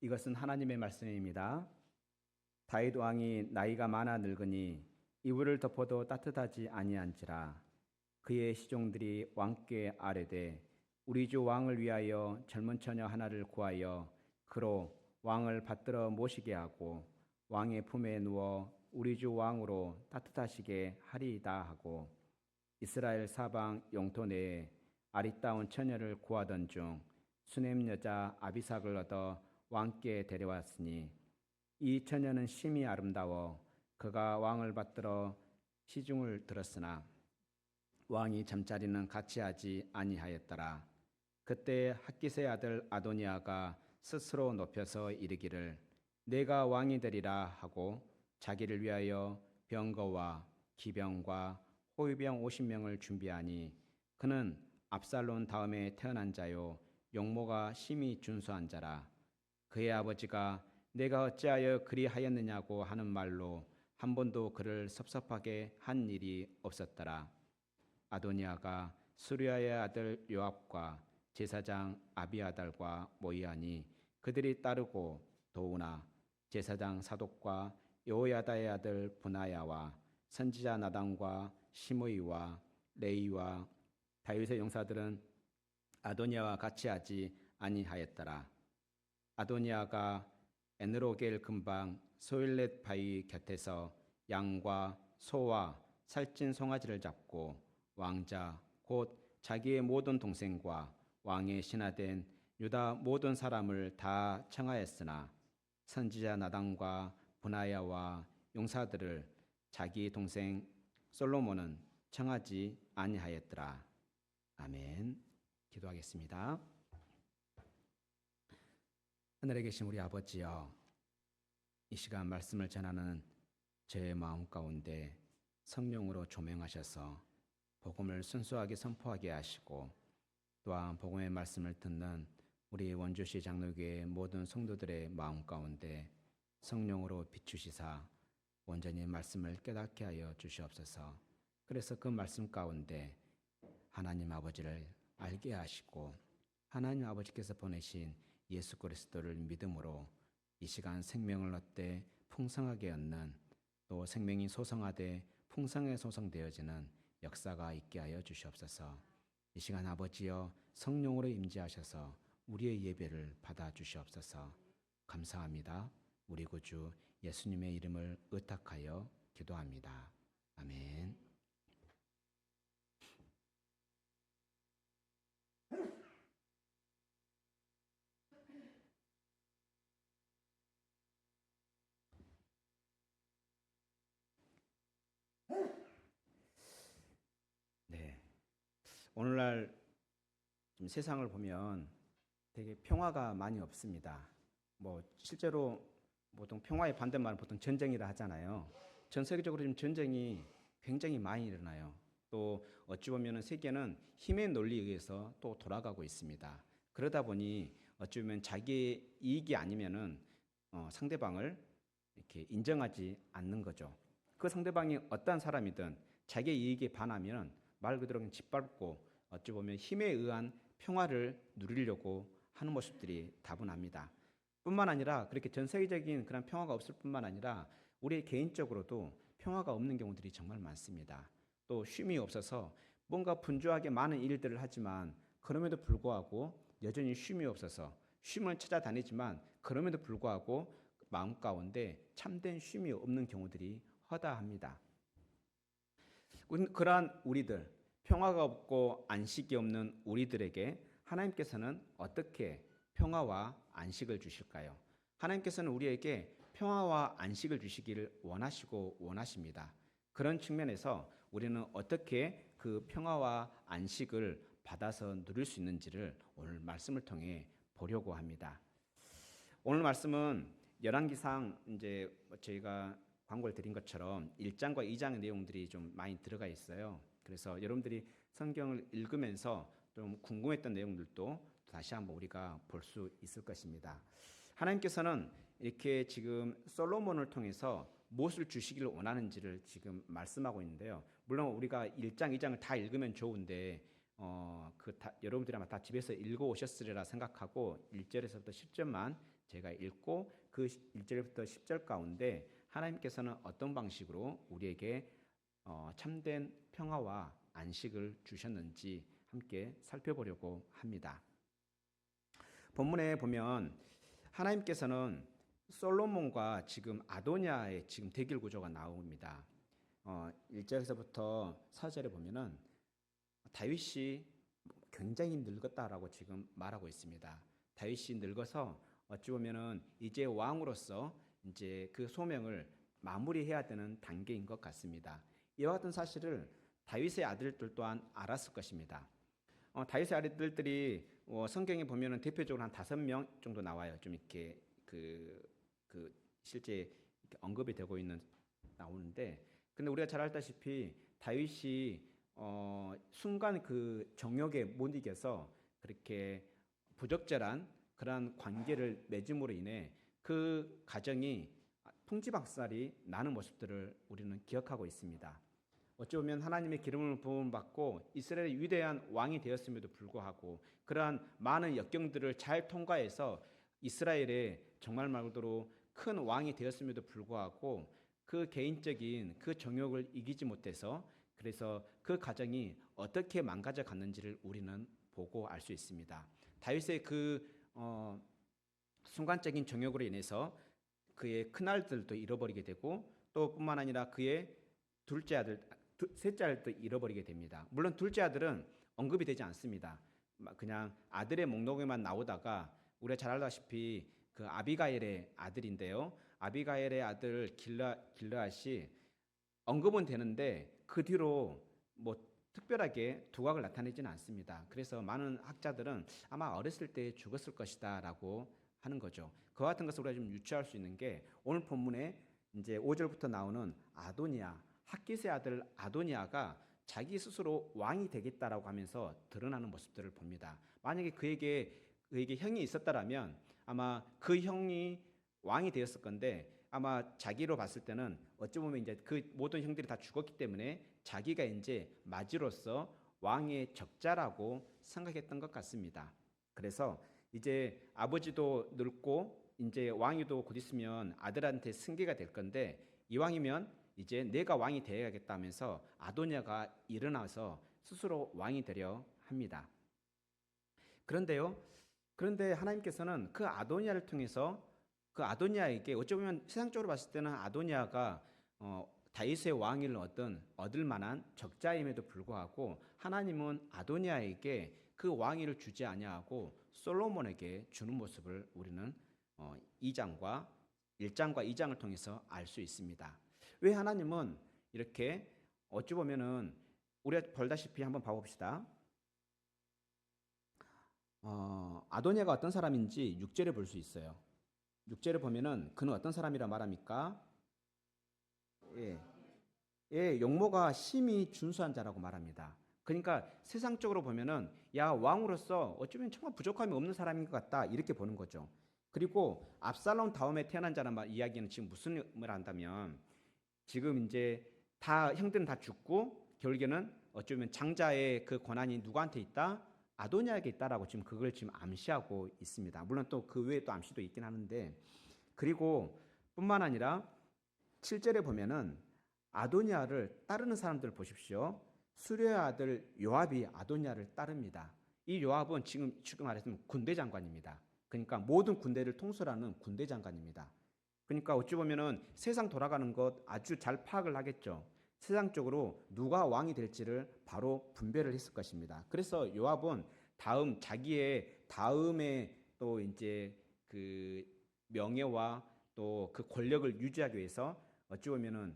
이것은 하나님의 말씀입니다. 다윗 왕이 나이가 많아 늙으니 이불을 덮어도 따뜻하지 아니한지라. 그의 시종들이 왕께 아뢰되 우리 주 왕을 위하여 젊은 처녀 하나를 구하여 그로 왕을 받들어 모시게 하고 왕의 품에 누워 우리 주 왕으로 따뜻하시게 하리이다 하고 이스라엘 사방 영토 내에 아리따운 처녀를 구하던 중 수넴 여자 아비삭을 얻어 왕께 데려왔으니 이 처녀는 심히 아름다워 그가 왕을 받들어 시중을 들었으나 왕이 잠자리는 같이 하지 아니하였더라. 그때 학깃의 아들 아도니아가 스스로 높여서 이르기를 내가 왕이 되리라 하고 자기를 위하여 병거와 기병과 호위병 50명을 준비하니 그는 압살론 다음에 태어난 자요 용모가 심히 준수한 자라. 그의 아버지가 내가 어찌하여 그리하였느냐고 하는 말로 한 번도 그를 섭섭하게 한 일이 없었더라. 아도니아가 수리아의 아들 요압과 제사장 아비아달과 모이하니 그들이 따르고 도우나 제사장 사독과 여호야다의 아들 분하야와 선지자 나단과 시므이와 레이와 다윗의 용사들은 아도니아와 같이 하지 아니하였더라. 아도니아가 에느로겔 근방 소일렛 바위 곁에서 양과 소와 살찐 송아지를 잡고 왕자 곧 자기의 모든 동생과 왕의 신하된 유다 모든 사람을 다 청하였으나 선지자 나단과 분하야와 용사들을 자기 동생 솔로몬은 청하지 아니하였더라. 아멘. 기도하겠습니다. 하늘에 계신 우리 아버지여, 이 시간 말씀을 전하는 제 마음 가운데 성령으로 조명하셔서 복음을 순수하게 선포하게 하시고 또한 복음의 말씀을 듣는 우리 원주시 장로교회 모든 성도들의 마음 가운데 성령으로 비추시사 온전히 말씀을 깨닫게 하여 주시옵소서. 그래서 그 말씀 가운데 하나님 아버지를 알게 하시고 하나님 아버지께서 보내신 예수 그리스도를 믿음으로 이 시간 생명을 얻되 풍성하게 얻는 또 생명이 소성하되 풍성에 소성되어지는 역사가 있게 하여 주시옵소서. 이 시간 아버지여 성령으로 임재하셔서 우리의 예배를 받아 주시옵소서. 감사합니다. 우리 구주 예수님의 이름을 의탁하여 기도합니다. 아멘. 네. 오늘날 좀 세상을 보면 되게 평화가 많이 없습니다. 실제로 보통 평화의 반대말은 보통 전쟁이라 하잖아요. 전 세계적으로 지금 전쟁이 굉장히 많이 일어나요. 또 어찌 보면 세계는 힘의 논리에 의해서 또 돌아가고 있습니다. 그러다 보니 어찌 보면 자기의 이익이 아니면은 상대방을 이렇게 인정하지 않는 거죠. 그 상대방이 어떤 사람이든 자기의 이익에 반하면 말 그대로 그냥 짓밟고 어찌 보면 힘에 의한 평화를 누리려고 하는 모습들이 다분합니다. 뿐만 아니라 그렇게 전 세계적인 그런 평화가 없을 뿐만 아니라 우리 개인적으로도 평화가 없는 경우들이 정말 많습니다. 또 쉼이 없어서 뭔가 분주하게 많은 일들을 하지만 그럼에도 불구하고 여전히 쉼이 없어서 쉼을 찾아다니지만 그럼에도 불구하고 마음 가운데 참된 쉼이 없는 경우들이 허다합니다. 그러한 우리들, 평화가 없고 안식이 없는 우리들에게 하나님께서는 어떻게 평화와 안식을 주실까요? 하나님께서는 우리에게 평화와 안식을 주시기를 원하시고 원하십니다. 그런 측면에서 우리는 어떻게 그 평화와 안식을 받아서 누릴 수 있는지를 오늘 말씀을 통해 보려고 합니다. 오늘 말씀은 열왕기상 이제 저희가 광고를 드린 것처럼 1장과 2장의 내용들이 좀 많이 들어가 있어요. 그래서 여러분들이 성경을 읽으면서 좀 궁금했던 내용들도 다시 한번 우리가 볼 수 있을 것입니다. 하나님께서는 이렇게 지금 솔로몬을 통해서 무엇을 주시기를 원하는지를 지금 말씀하고 있는데요. 물론 우리가 1장, 2장을 다 읽으면 좋은데 여러분들이 아마 다 집에서 읽어 오셨으리라 생각하고 1절에서부터 10절만 제가 읽고 그 1절부터 10절 가운데 하나님께서는 어떤 방식으로 우리에게 참된 평화와 안식을 주셨는지 함께 살펴보려고 합니다. 본문에 보면 하나님께서는 솔로몬과 지금 아도니아의 지금 대결 구조가 나옵니다. 1절에서부터 4절에 보면은 다윗이 굉장히 늙었다라고 지금 말하고 있습니다. 다윗이 늙어서 어찌 보면은 이제 왕으로서 이제 그 소명을 마무리해야 되는 단계인 것 같습니다. 이와 같은 사실을 다윗의 아들들 또한 알았을 것입니다. 다윗의 아들들이 성경에 보면은 대표적으로 한 5명 정도 나와요. 좀 이렇게 그 실제 이렇게 언급이 되고 있는 나오는데, 근데 우리가 잘 알다시피 다윗이 순간 그 정욕에 못 이겨서 그렇게 부적절한 그러한 관계를 맺음으로 인해 그 가정이 풍지박살이 나는 모습들을 우리는 기억하고 있습니다. 어찌 보면 하나님의 기름을 부음받고 이스라엘의 위대한 왕이 되었음에도 불구하고 그러한 많은 역경들을 잘 통과해서 이스라엘의 정말 말 그대로 큰 왕이 되었음에도 불구하고 그 개인적인 그 정욕을 이기지 못해서 그래서 그 가정이 어떻게 망가져 갔는지를 우리는 보고 알 수 있습니다. 다윗의 순간적인 정욕으로 인해서 그의 큰아들도 잃어버리게 되고 또 뿐만 아니라 그의 셋째 아들도 잃어버리게 됩니다. 물론 둘째 아들은 언급이 되지 않습니다. 그냥 아들의 목록에만 나오다가 우리가 잘 알다시피 그 아비가일의 아들인데요. 아비가일의 아들 길르앗이 언급은 되는데 그 뒤로 뭐 특별하게 두각을 나타내지는 않습니다. 그래서 많은 학자들은 아마 어렸을 때 죽었을 것이다라고 하는 거죠. 그와 같은 것을 우리가 좀 유추할 수 있는 게 오늘 본문에 이제 5절부터 나오는 아도니아, 핫깃의 아들 아도니아가 자기 스스로 왕이 되겠다라고 하면서 드러나는 모습들을 봅니다. 만약에 그에게 형이 있었다라면 아마 그 형이 왕이 되었을 건데 아마 자기로 봤을 때는 어찌 보면 이제 그 모든 형들이 다 죽었기 때문에 자기가 이제 맞이로서 왕의 적자라고 생각했던 것 같습니다. 그래서 이제 아버지도 늙고 이제 왕위도 곧 있으면 아들한테 승계가 될 건데 이왕이면 이제 내가 왕이 되어야겠다 하면서 아도니아가 일어나서 스스로 왕이 되려 합니다. 그런데 하나님께서는 그 아도니아를 통해서 그 아도니아에게 어찌 보면 세상적으로 봤을 때는 아도니아가 다윗의 왕위를 얻을 만한 적자임에도 불구하고 하나님은 아도니아에게 그 왕위를 주지 아니하고 솔로몬에게 주는 모습을 우리는 1장과 2장을 통해서 알 수 있습니다. 왜 하나님은 이렇게 어찌 보면은 우리가 볼다시피 한번 봐봅시다. 아도니아가 어떤 사람인지 6절에 볼 수 있어요. 6절에 보면은 그는 어떤 사람이라 말합니까? 용모가 심히 준수한 자라고 말합니다. 그러니까 세상적으로 보면은 야 왕으로서 어쩌면 정말 부족함이 없는 사람인 것 같다 이렇게 보는 거죠. 그리고 압살롬 다음에 태어난 자란 이야기는 지금 무슨 의미를 한다면 지금 이제 다 형들은 다 죽고 결국에는 어쩌면 장자의 그 권한이 누구한테 있다? 아도니아에게 있다라고 지금 그걸 지금 암시하고 있습니다. 물론 또 그 외에 또 암시도 있긴 하는데 그리고 뿐만 아니라 7절에 보면은 아도니아를 따르는 사람들 보십시오. 수레의 아들 요압이 아도니아를 따릅니다. 이 요압은 지금 말했으면 군대 장관입니다. 그러니까 모든 군대를 통솔하는 군대 장관입니다. 그러니까 어찌 보면은 세상 돌아가는 것 아주 잘 파악을 하겠죠. 세상적으로 누가 왕이 될지를 바로 분별을 했을 것입니다. 그래서 요압은 자기의 다음에 또 이제 그 명예와 또 그 권력을 유지하기 위해서 어찌 보면은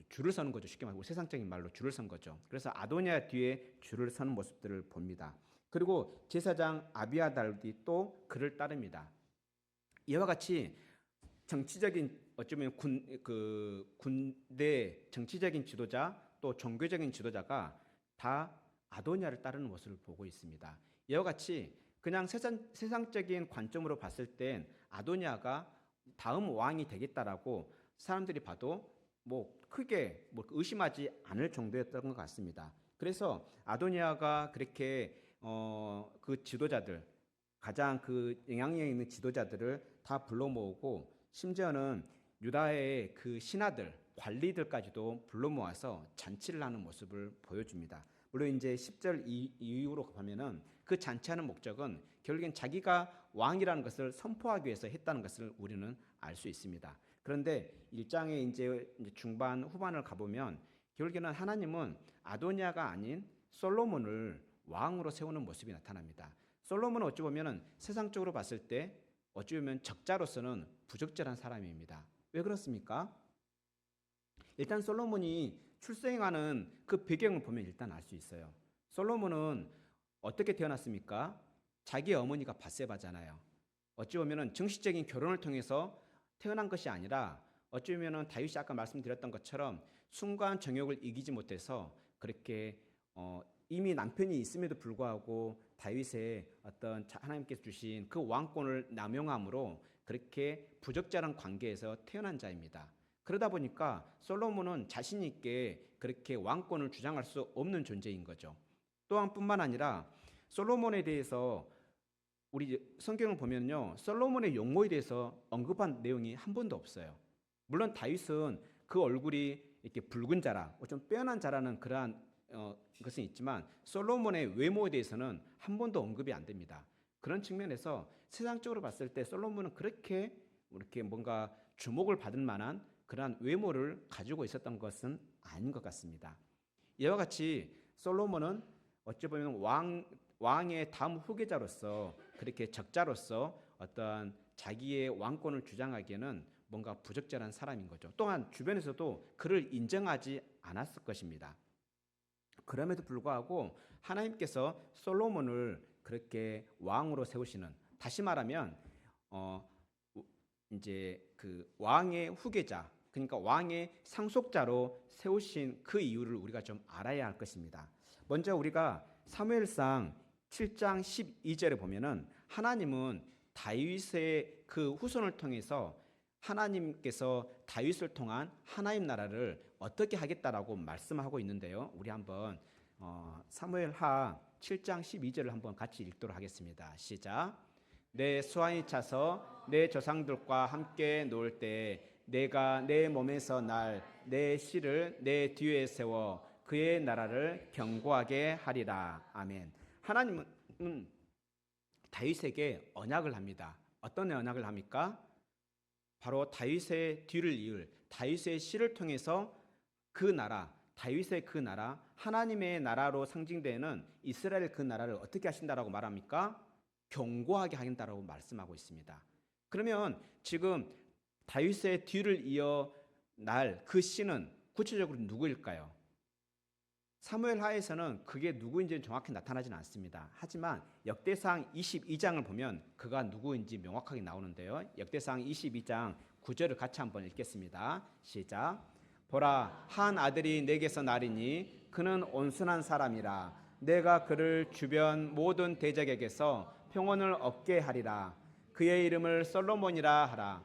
줄을 서는 거죠. 쉽게 말하고 세상적인 말로 줄을 선 거죠. 그래서 아도니아 뒤에 줄을 서는 모습들을 봅니다. 그리고 제사장 아비아달이 또 그를 따릅니다. 이와 같이 정치적인 어쩌면 군대 정치적인 지도자 또 종교적인 지도자가 다 아도니아를 따르는 모습을 보고 있습니다. 이와 같이 그냥 세상적인 관점으로 봤을 땐 아도니아가 다음 왕이 되겠다라고 사람들이 봐도 뭐 크게 의심하지 않을 정도였던 것 같습니다. 그래서 아도니아가 그렇게 그 지도자들, 가장 그 영향력 있는 지도자들을 다 불러 모으고 심지어는 유다의 그 신하들, 관리들까지도 불러 모아서 잔치를 하는 모습을 보여줍니다. 물론 이제 10절 이후로 보면은 그 잔치하는 목적은 결국엔 자기가 왕이라는 것을 선포하기 위해서 했다는 것을 우리는 알 수 있습니다. 그런데 1장의 이제 중반 후반을 가보면 결국에는 하나님은 아도니아가 아닌 솔로몬을 왕으로 세우는 모습이 나타납니다. 솔로몬은 어찌 보면 세상적으로 봤을 때 어찌 보면 적자로서는 부적절한 사람입니다. 왜 그렇습니까? 일단 솔로몬이 출생하는 그 배경을 보면 일단 알 수 있어요. 솔로몬은 어떻게 태어났습니까? 자기 어머니가 밧세바잖아요. 어찌 보면 정식적인 결혼을 통해서 태어난 것이 아니라 어찌 보면 다윗이 아까 말씀드렸던 것처럼 순간 정욕을 이기지 못해서 그렇게 이미 남편이 있음에도 불구하고 다윗의 어떤 하나님께서 주신 그 왕권을 남용함으로 그렇게 부적절한 관계에서 태어난 자입니다. 그러다 보니까 솔로몬은 자신 있게 그렇게 왕권을 주장할 수 없는 존재인 거죠. 또한 뿐만 아니라 솔로몬에 대해서 우리 성경을 보면요, 솔로몬의 용모에 대해서 언급한 내용이 한 번도 없어요. 물론 다윗은 그 얼굴이 이렇게 붉은 자라, 좀 빼어난 자라는 그러한 것은 있지만 솔로몬의 외모에 대해서는 한 번도 언급이 안 됩니다. 그런 측면에서 세상적으로 봤을 때 솔로몬은 그렇게 이렇게 뭔가 주목을 받을 만한 그러한 외모를 가지고 있었던 것은 아닌 것 같습니다. 이와 같이 솔로몬은 어찌 보면 왕의 다음 후계자로서 그렇게 적자로서 어떤 자기의 왕권을 주장하기에는 뭔가 부적절한 사람인 거죠. 또한 주변에서도 그를 인정하지 않았을 것입니다. 그럼에도 불구하고 하나님께서 솔로몬을 그렇게 왕으로 세우시는, 다시 말하면 이제 그 왕의 후계자, 그러니까 왕의 상속자로 세우신 그 이유를 우리가 좀 알아야 할 것입니다. 먼저 우리가 사무엘상 7장 12절에 보면은 하나님은 다윗의 그 후손을 통해서 하나님께서 다윗을 통한 하나님 나라를 어떻게 하겠다라고 말씀하고 있는데요. 우리 한번 사무엘하 7장 12절을 한번 같이 읽도록 하겠습니다. 시작. 내 수완이 차서 내 조상들과 함께 놀 때 내가 내 몸에서 날 내 씨를 내 뒤에 세워 그의 나라를 견고하게 하리라. 아멘. 하나님은 다윗에게 언약을 합니다. 어떤 언약을 합니까? 바로 다윗의 뒤를 이을 다윗의 씨를 통해서 그 나라, 다윗의 그 나라, 하나님의 나라로 상징되는 이스라엘 그 나라를 어떻게 하신다라고 말합니까? 견고하게 하신다라고 말씀하고 있습니다. 그러면 지금 다윗의 뒤를 이어 날 그 씨는 구체적으로 누구일까요? 사무엘하에서는 그게 누구인지는 정확히 나타나지는 않습니다. 하지만 역대상 22장을 보면 그가 누구인지 명확하게 나오는데요. 역대상 22장 9절을 같이 한번 읽겠습니다. 시작. 보라, 한 아들이 내게서 나리니 그는 온순한 사람이라. 내가 그를 주변 모든 대적에게서 평온을 얻게 하리라. 그의 이름을 솔로몬이라 하라.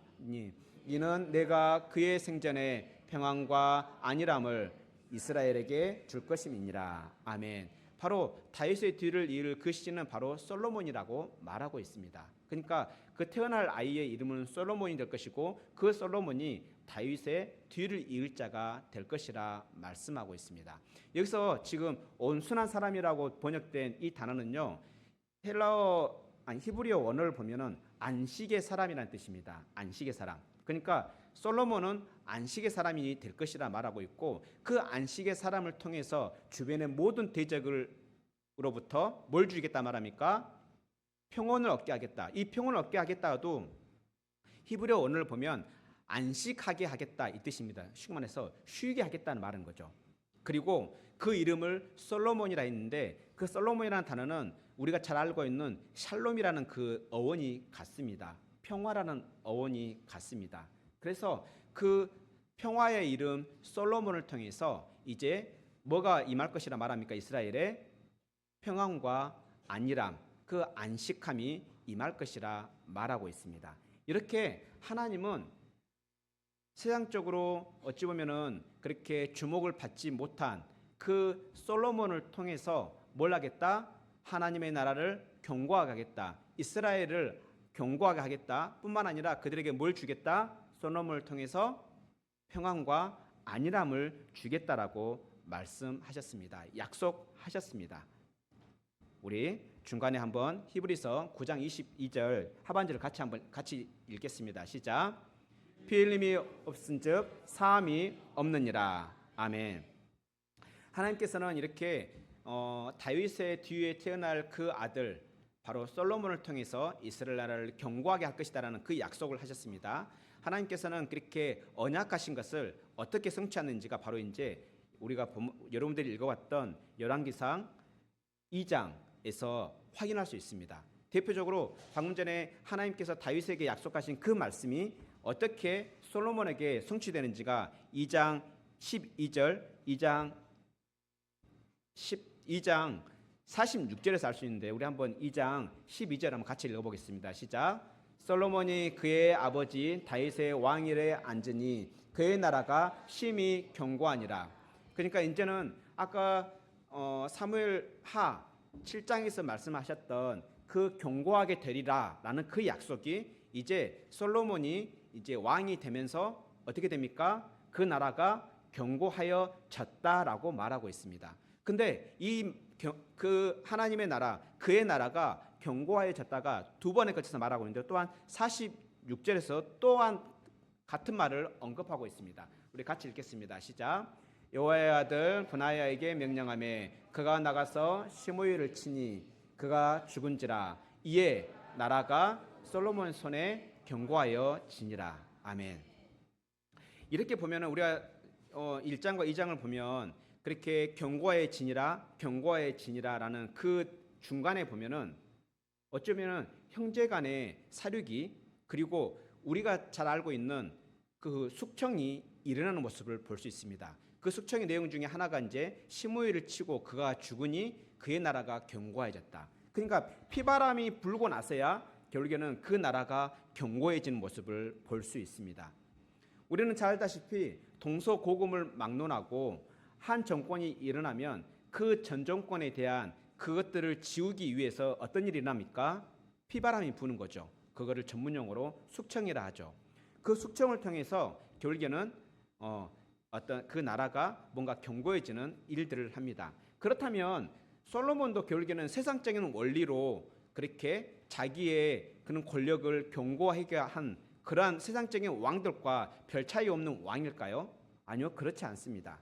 이는 내가 그의 생전에 평안과 안일함을 이스라엘에게 줄 것임이니라. 아멘. 바로 다윗의 뒤를 이을 그 씨는 바로 솔로몬이라고 말하고 있습니다. 그러니까 그 태어날 아이의 이름은 솔로몬이 될 것이고 그 솔로몬이 다윗의 뒤를 이을 자가 될 것이라 말씀하고 있습니다. 여기서 지금 온순한 사람이라고 번역된 이 단어는요, 히브리어 원어를 보면은 안식의 사람이라는 뜻입니다. 안식의 사람. 그러니까 솔로몬은 안식의 사람이 될 것이라 말하고 있고 그 안식의 사람을 통해서 주변의 모든 대적으로부터 뭘 주겠다 말합니까? 평온을 얻게 하겠다. 이 평온을 얻게 하겠다도 히브리어 원어를 보면 안식하게 하겠다 이 뜻입니다. 쉽게 말해서 쉬게 하겠다는 말인 거죠. 그리고 그 이름을 솔로몬이라 했는데 그 솔로몬이라는 단어는 우리가 잘 알고 있는 샬롬이라는 그 어원이 같습니다. 평화라는 어원이 같습니다. 그래서 그 평화의 이름 솔로몬을 통해서 이제 뭐가 임할 것이라 말합니까? 이스라엘의 평안과 안일함, 그 안식함이 임할 것이라 말하고 있습니다. 이렇게 하나님은 세상적으로 어찌 보면은 그렇게 주목을 받지 못한 그 솔로몬을 통해서 뭘 하겠다? 하나님의 나라를 견고하게 하겠다. 이스라엘을 견고하게 하겠다. 뿐만 아니라 그들에게 뭘 주겠다? 솔로몬을 통해서 평안과 안일함을 주겠다라고 말씀하셨습니다. 약속하셨습니다. 우리 중간에 한번 히브리서 9장 22절 하반절을 같이 읽겠습니다. 시작. 피 흘림이 없은즉 사함이 없느니라. 아멘. 하나님께서는 이렇게 다윗의 뒤에 태어날 그 아들 바로 솔로몬을 통해서 이스라엘 나라를 견고하게 할 것이다라는 그 약속을 하셨습니다. 하나님께서는 그렇게 언약하신 것을 어떻게 성취하는지가 바로 이제 우리가 여러분들이 읽어왔던 열왕기상 2장에서 확인할 수 있습니다. 대표적으로 방금 전에 하나님께서 다윗에게 약속하신 그 말씀이 어떻게 솔로몬에게 성취되는지가 2장 12절, 2장 46절에서 알 수 있는데 우리 한번 2장 12절 한번 같이 읽어보겠습니다. 시작. 솔로몬이 그의 아버지 다윗의 왕위에 앉으니 그의 나라가 심히 견고하니라. 그러니까 이제는 아까 사무엘하 7장에서 말씀하셨던 그 견고하게 되리라라는 그 약속이 이제 솔로몬이 이제 왕이 되면서 어떻게 됩니까? 그 나라가 견고하여졌다라고 말하고 있습니다. 근데 그 하나님의 나라, 그의 나라가 견고하여졌다가 두 번에 걸쳐서 말하고 있는데 또한 46절에서 또한 같은 말을 언급하고 있습니다. 우리 같이 읽겠습니다. 시작. 여호와의 아들 브나야에게 명령하매 그가 나가서 시므이를 치니 그가 죽은지라. 이에 나라가 솔로몬 손에 견고하여 지니라. 아멘. 이렇게 보면은 우리가 1장과 2장을 보면 그렇게 견고해지니라라는 그 중간에 보면은 어쩌면은 형제간의 사륙이 그리고 우리가 잘 알고 있는 그 숙청이 일어나는 모습을 볼 수 있습니다. 그 숙청의 내용 중에 하나가 이제 시므이를 치고 그가 죽으니 그의 나라가 견고해졌다. 그러니까 피바람이 불고 나서야 결국에는 그 나라가 견고해지는 모습을 볼 수 있습니다. 우리는 잘 알다시피 동서고금을 막론하고 한 정권이 일어나면 그 전 정권에 대한 그것들을 지우기 위해서 어떤 일이 일어납니까? 피바람이 부는 거죠. 그거를 전문용어로 숙청이라 하죠. 그 숙청을 통해서 결국에는 어떤 그 나라가 뭔가 견고해지는 일들을 합니다. 그렇다면 솔로몬도 결국에는 세상적인 원리로 그렇게 자기의 그런 권력을 견고하게 한 그러한 세상적인 왕들과 별 차이 없는 왕일까요? 아니요, 그렇지 않습니다.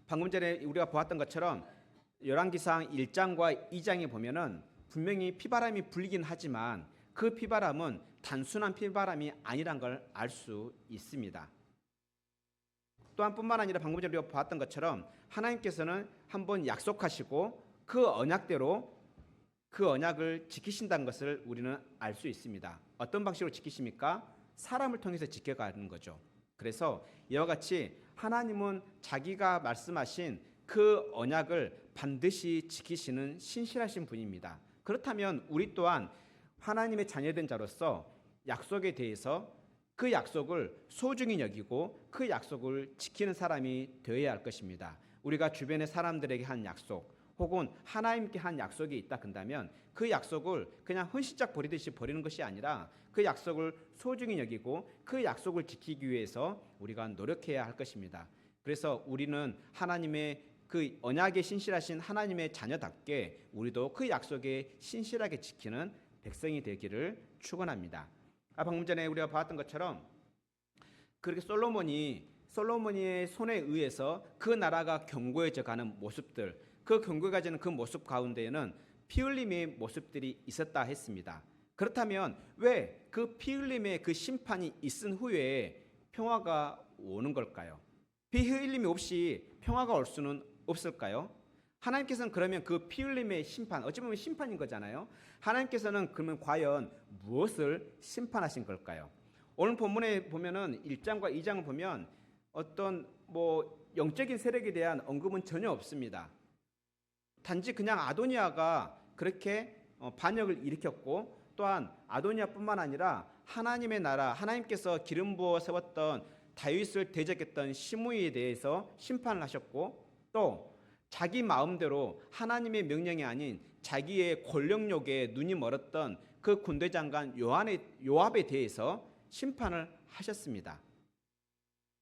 방금 전에 우리가 보았던 것처럼 열왕기상 1장과 2장에 보면은 분명히 피바람이 불긴 하지만 그 피바람은 단순한 피바람이 아니란 걸 알 수 있습니다. 또한 뿐만 아니라 방금 전에 우리가 보았던 것처럼 하나님께서는 한번 약속하시고 그 언약대로 그 언약을 지키신다는 것을 우리는 알 수 있습니다. 어떤 방식으로 지키십니까? 사람을 통해서 지켜가는 거죠. 그래서 이와 같이 하나님은 자기가 말씀하신 그 언약을 반드시 지키시는 신실하신 분입니다. 그렇다면 우리 또한 하나님의 자녀된 자로서 약속에 대해서 그 약속을 소중히 여기고 그 약속을 지키는 사람이 되어야 할 것입니다. 우리가 주변의 사람들에게 한 약속 혹은 하나님께 한 약속이 있다 한다면 그 약속을 그냥 헌신짝 버리듯이 버리는 것이 아니라 그 약속을 소중히 여기고 그 약속을 지키기 위해서 우리가 노력해야 할 것입니다. 그래서 우리는 하나님의 그 언약에 신실하신 하나님의 자녀답게 우리도 그 약속에 신실하게 지키는 백성이 되기를 축원합니다. 방금 전에 우리가 봤던 것처럼 그렇게 솔로몬의 손에 의해서 그 나라가 견고해져 가는 모습들, 그 견고해지는 그 모습 가운데에는 피 흘림의 모습들이 있었다 했습니다. 그렇다면 왜 그 피 흘림의 그 심판이 있은 후에 평화가 오는 걸까요? 피 흘림이 없이 평화가 올 수는 없을까요? 하나님께서는 그러면 그 피 흘림의 심판, 어찌 보면 심판인 거잖아요. 하나님께서는 그러면 과연 무엇을 심판하신 걸까요? 오늘 본문에 보면은 1장과 2장을 보면 어떤 영적인 세력에 대한 언급은 전혀 없습니다. 단지 그냥 아도니아가 그렇게 반역을 일으켰고 또한 아도니아뿐만 아니라 하나님의 나라, 하나님께서 기름 부어 세웠던 다윗을 대적했던 시므이에 대해서 심판을 하셨고, 또 자기 마음대로 하나님의 명령이 아닌 자기의 권력욕에 눈이 멀었던 그 군대 장관 요압에 대해서 심판을 하셨습니다.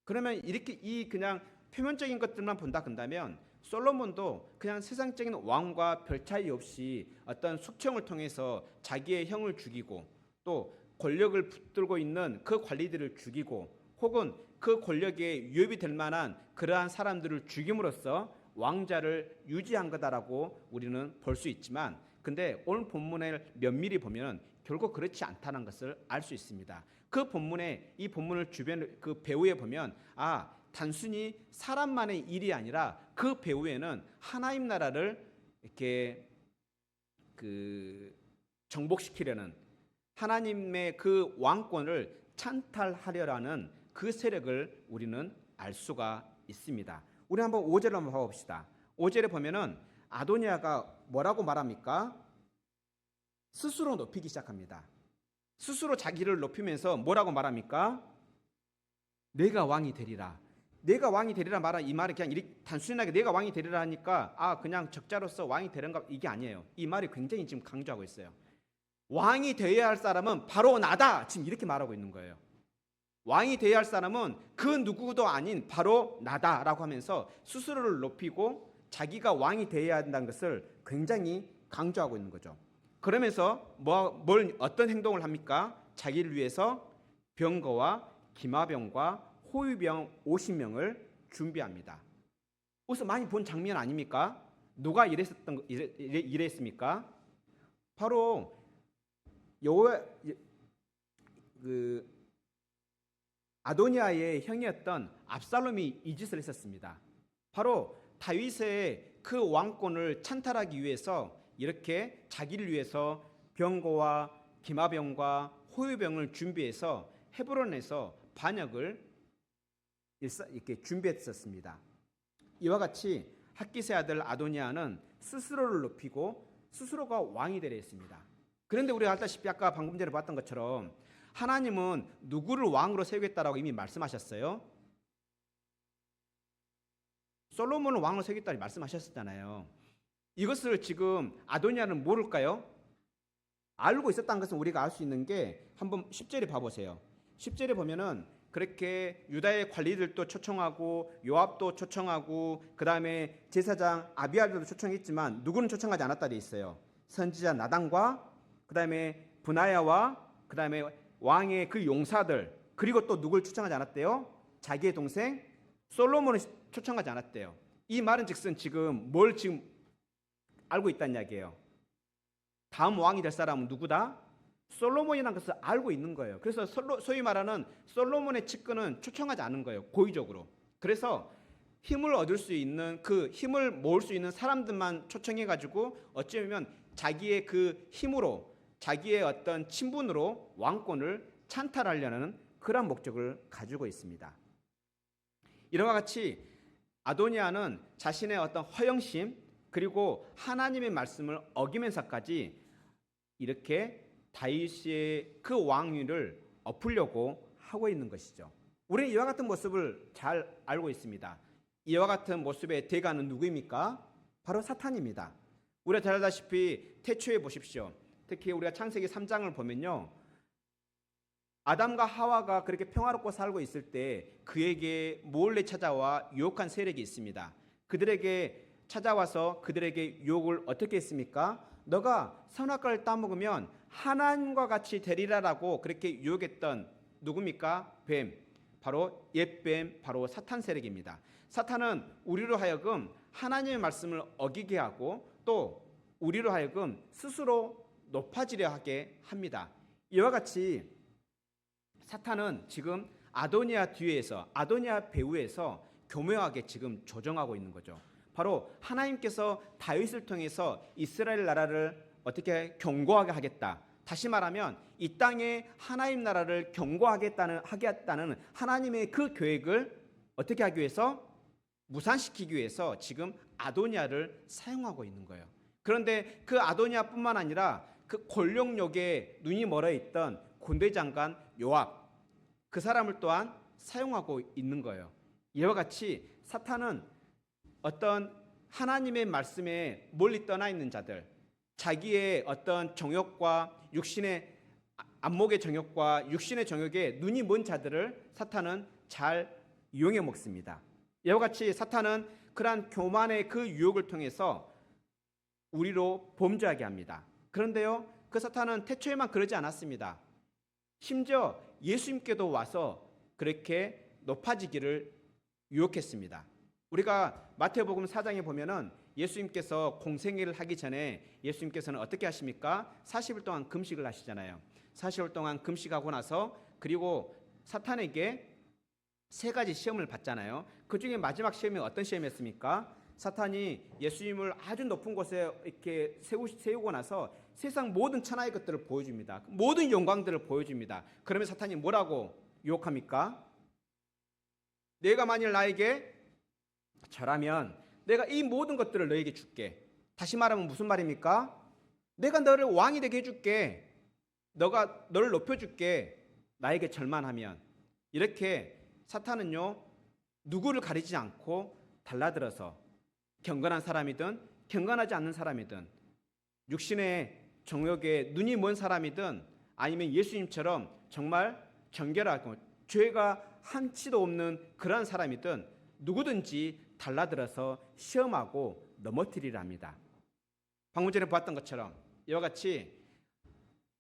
그러면 이렇게 이 그냥 표면적인 것들만 본다 한다면 솔로몬도 그냥 세상적인 왕과 별 차이 없이 어떤 숙청을 통해서 자기의 형을 죽이고, 또 권력을 붙들고 있는 그 관리들을 죽이고, 혹은 그 권력에 위협이 될 만한 그러한 사람들을 죽임으로써 왕자를 유지한 거다라고 우리는 볼 수 있지만, 근데 오늘 본문을 면밀히 보면 결국 그렇지 않다는 것을 알 수 있습니다. 그 본문에, 이 본문을 주변 그 배후에 보면 단순히 사람만의 일이 아니라 그 배후에는 하나님 나라를 이렇게 정복시키려는, 하나님의 그 왕권을 찬탈하려라는 그 세력을 우리는 알 수가 있습니다. 우리 한번 5절을 한번 봐봅시다. 5절에 보면은 아도니아가 뭐라고 말합니까? 스스로 높이기 시작합니다. 스스로 자기를 높이면서 뭐라고 말합니까? 내가 왕이 되리라. 내가 왕이 되리라 말한 이 말이 그냥 단순하게 내가 왕이 되리라 하니까 그냥 적자로서 왕이 되는가, 이게 아니에요. 이 말이 굉장히 지금 강조하고 있어요. 왕이 되어야 할 사람은 바로 나다, 지금 이렇게 말하고 있는 거예요. 왕이 되어야 할 사람은 그 누구도 아닌 바로 나다라고 하면서 스스로를 높이고 자기가 왕이 되어야 한다는 것을 굉장히 강조하고 있는 거죠. 그러면서 어떤 행동을 합니까? 자기를 위해서 병거와 기마병과 호위병 50명을 준비합니다. 우선 많이 본 장면 아닙니까? 누가 이랬습니까? 바로 아도니아의 형이었던 압살롬이 이 짓을 했었습니다. 바로 다윗의 그 왕권을 찬탈하기 위해서 이렇게 자기를 위해서 병거와 기마병과 호위병을 준비해서 헤브론에서 반역을 이렇게 준비했었습니다. 이와 같이 핫깃의 아들 아도니아는 스스로를 높이고 스스로가 왕이 되려 했습니다. 그런데 우리가 알다시피 아까 방금 전에 봤던 것처럼 하나님은 누구를 왕으로 세우겠다라고 이미 말씀하셨어요. 솔로몬을 왕으로 세우겠다고 말씀하셨잖아요. 이것을 지금 아도니아는 모를까요? 알고 있었다는 것은 우리가 알 수 있는 게 한번 10절에 봐보세요. 10절에 보면은 그렇게 유다의 관리들도 초청하고 요압도 초청하고 그 다음에 제사장 아비알도 초청했지만 누구는 초청하지 않았다 돼 있어요. 선지자 나단과 그 다음에 브나야와 그 다음에 왕의 그 용사들, 그리고 또 누굴 초청하지 않았대요? 자기의 동생 솔로몬을 초청하지 않았대요. 이 말은 즉슨 지금 뭘 지금 알고 있다는 이야기예요. 다음 왕이 될 사람은 누구다? 솔로몬이라는 것을 알고 있는 거예요. 그래서 소위 말하는 솔로몬의 측근은 초청하지 않은 거예요. 고의적으로. 그래서 힘을 얻을 수 있는, 그 힘을 모을 수 있는 사람들만 초청해가지고 어쩌면 자기의 그 힘으로, 자기의 어떤 친분으로 왕권을 찬탈하려는 그런 목적을 가지고 있습니다. 이와 같이 아도니아는 자신의 어떤 허영심, 그리고 하나님의 말씀을 어기면서까지 이렇게 다윗의 그 왕위를 엎으려고 하고 있는 것이죠. 우리는 이와 같은 모습을 잘 알고 있습니다. 이와 같은 모습의 대가는 누구입니까? 바로 사탄입니다. 우리가 잘 알다시피 태초에 보십시오. 특히 우리가 창세기 3장을 보면요, 아담과 하와가 그렇게 평화롭고 살고 있을 때 그에게 몰래 찾아와 유혹한 세력이 있습니다. 그들에게 찾아와서 그들에게 유혹을 어떻게 했습니까? 너가 선악과를 따먹으면 하나님과 같이 되리라라고 그렇게 유혹했던 누굽니까? 뱀. 바로 옛뱀, 바로 사탄 세력입니다. 사탄은 우리로 하여금 하나님의 말씀을 어기게 하고 또 우리로 하여금 스스로 높아지려 하게 합니다. 이와 같이 사탄은 지금 아도니아 뒤에서, 아도니아 배후에서 교묘하게 지금 조정하고 있는 거죠. 바로 하나님께서 다윗을 통해서 이스라엘 나라를 어떻게 견고하게 하겠다. 다시 말하면 이 땅에 하나님 나라를 하겠다는 하나님의 그 계획을 어떻게 하기 위해서, 무산시키기 위해서 지금 아도니아를 사용하고 있는 거예요. 그런데 그 아도니아뿐만 아니라 그 권력욕에 눈이 멀어 있던 군대 장관 요압, 그 사람을 또한 사용하고 있는 거예요. 이와 같이 사탄은 어떤 하나님의 말씀에 멀리 떠나 있는 자들, 자기의 어떤 정욕과 육신의 안목의 정욕과 육신의 정욕에 눈이 먼 자들을 사탄은 잘 이용해 먹습니다. 이와 같이 사탄은 그러한 교만의 그 유혹을 통해서 우리로 범죄하게 합니다. 그런데요, 그 사탄은 태초에만 그러지 않았습니다. 심지어 예수님께도 와서 그렇게 높아지기를 유혹했습니다. 우리가 마태복음 4장에 보면은 예수님께서 공생애를 하기 전에 예수님께서는 어떻게 하십니까? 40일 동안 금식을 하시잖아요. 40일 동안 금식하고 나서 그리고 사탄에게 세 가지 시험을 받잖아요. 그 중에 마지막 시험이 어떤 시험이었습니까? 사탄이 예수님을 아주 높은 곳에 이렇게 세우고 나서 세상 모든 천하의 것들을 보여줍니다. 모든 영광들을 보여줍니다. 그러면 사탄이 뭐라고 유혹합니까? 내가 만일 나에게 절하면 내가 이 모든 것들을 너에게 줄게. 다시 말하면 무슨 말입니까? 내가 너를 왕이 되게 해줄게. 너가 너를 높여줄게. 나에게 절만하면. 이렇게 사탄은요, 누구를 가리지 않고 달라들어서 경건한 사람이든 경건하지 않는 사람이든 육신의 정욕에 눈이 먼 사람이든 아니면 예수님처럼 정말 정결하고 죄가 한치도 없는 그러한 사람이든 누구든지 달라들어서 시험하고 넘어뜨리려 합니다. 방금 전에 보았던 것처럼 이와 같이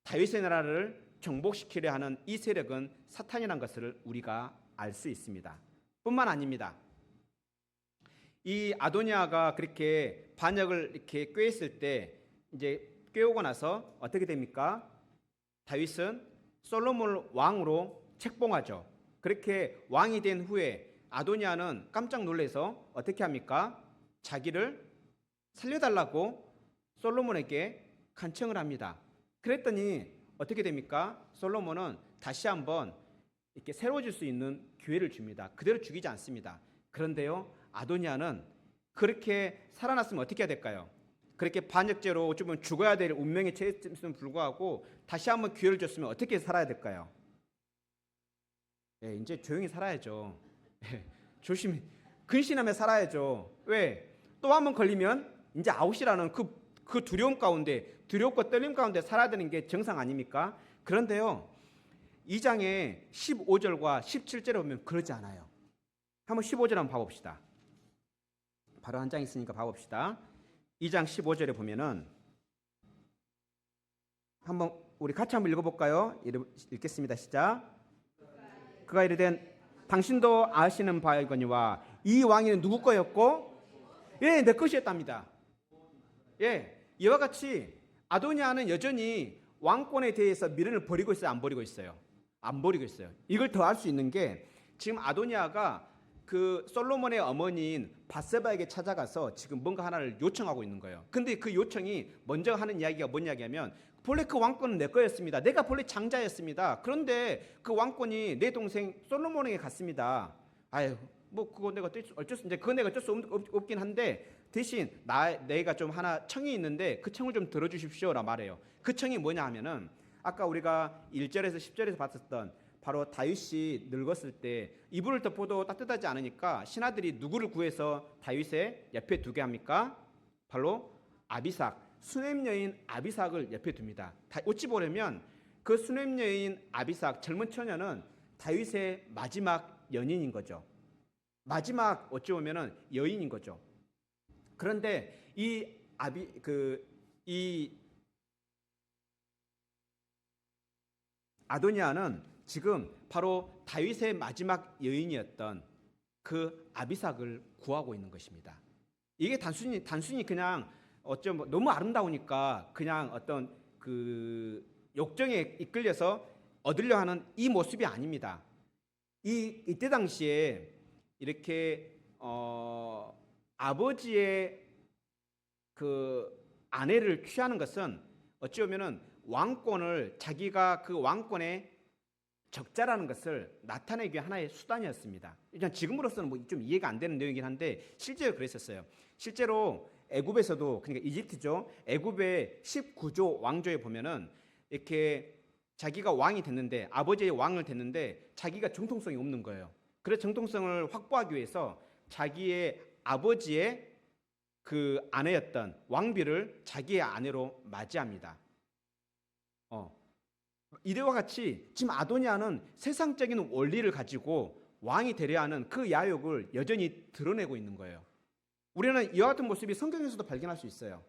다윗의 나라를 정복시키려 하는 이 세력은 사탄이라는 것을 우리가 알 수 있습니다. 뿐만 아닙니다. 이 아도니아가 그렇게 반역을 이렇게 꾀했을 때 이제 꾀오고 나서 어떻게 됩니까? 다윗은 솔로몬을 왕으로 책봉하죠. 그렇게 왕이 된 후에 아도니아는 깜짝 놀라서 어떻게 합니까? 자기를 살려달라고 솔로몬에게 간청을 합니다. 그랬더니 어떻게 됩니까? 솔로몬은 다시 한번 이렇게 새로워질 수 있는 기회를 줍니다. 그대로 죽이지 않습니다. 그런데요, 아도니아는 그렇게 살아났으면 어떻게 해야 될까요? 그렇게 반역죄로 어쩌면 죽어야 될 운명에 처했음에도 불구하고 다시 한번 기회를 줬으면 어떻게 살아야 될까요? 예, 이제 조용히 살아야죠. 예, 조심히 근신하며 살아야죠. 왜? 또 한 번 걸리면 이제 아웃이라는 그 두려움 가운데, 두렵고 떨림 가운데 살아야 되는 게 정상 아닙니까? 그런데요, 2장의 15절과 17절에 보면 그러지 않아요. 한번 15절 한번 봐봅시다. 바로 한 장 있으니까 봐봅시다. 2장 15절에 보면은 한번 우리 같이 한번 읽어볼까요? 읽겠습니다. 시작. 그가 이르되 당신도 아시는 바이거니와 이 왕위는 누구 거였고? 예, 내 것이었답니다. 예, 이와 같이 아도니아는 여전히 왕권에 대해서 미련을 버리고 있어요? 안 버리고 있어요? 안 버리고 있어요. 이걸 더 할 수 있는 게 지금 아도니아가 그 솔로몬의 어머니인 밧세바에게 찾아가서 지금 뭔가 하나를 요청하고 있는 거예요. 근데 그 요청이 먼저 하는 이야기가 뭔 이야기냐면 본래 그 왕권은 내 거였습니다. 내가 본래 장자였습니다. 그런데 그 왕권이 내 동생 솔로몬에게 갔습니다. 아유, 뭐 그거 내가 어쩔 수 없긴 한데 대신 내가 좀 하나 청이 있는데 그 청을 좀 들어주십시오라 말해요. 그 청이 뭐냐 하면은 아까 우리가 1절에서 10절에서 봤었던 바로 다윗이 늙었을 때 이불을 덮어도 따뜻하지 않으니까 신하들이 누구를 구해서 다윗의 옆에 두게 합니까? 바로 아비삭, 수냄 여인 아비삭을 옆에 둡니다. 어찌 보려면 그 수냄 여인 아비삭, 젊은 처녀는 다윗의 마지막 연인인 거죠. 마지막 어찌 보면은 여인인 거죠. 그런데 이 아도니아는 지금 바로 다윗의 마지막 여인이었던 그 아비삭을 구하고 있는 것입니다. 이게 단순히 그냥 어쩜 너무 아름다우니까 그냥 어떤 그 욕정에 이끌려서 얻으려 하는 이 모습이 아닙니다. 이때 당시에 이렇게 아버지의 그 아내를 취하는 것은 어찌 보면은 왕권을 자기가 그 왕권의 적자라는 것을 나타내기 위한 하나의 수단이었습니다. 일단 지금으로서는 뭐 좀 이해가 안 되는 내용이긴 한데 실제로 그랬었어요. 실제로 애굽에서도 그러니까 이집트죠. 애굽의 19조 왕조에 보면은 이렇게 자기가 왕이 됐는데, 아버지의 왕을 됐는데 자기가 정통성이 없는 거예요. 그래서 정통성을 확보하기 위해서 자기의 아버지의 그 아내였던 왕비를 자기의 아내로 맞이합니다. 이래와 같이 지금 아도니아는 세상적인 원리를 가지고 왕이 되려 하는 그 야욕을 여전히 드러내고 있는 거예요. 우리는 이와 같은 모습이 성경에서도 발견할 수 있어요.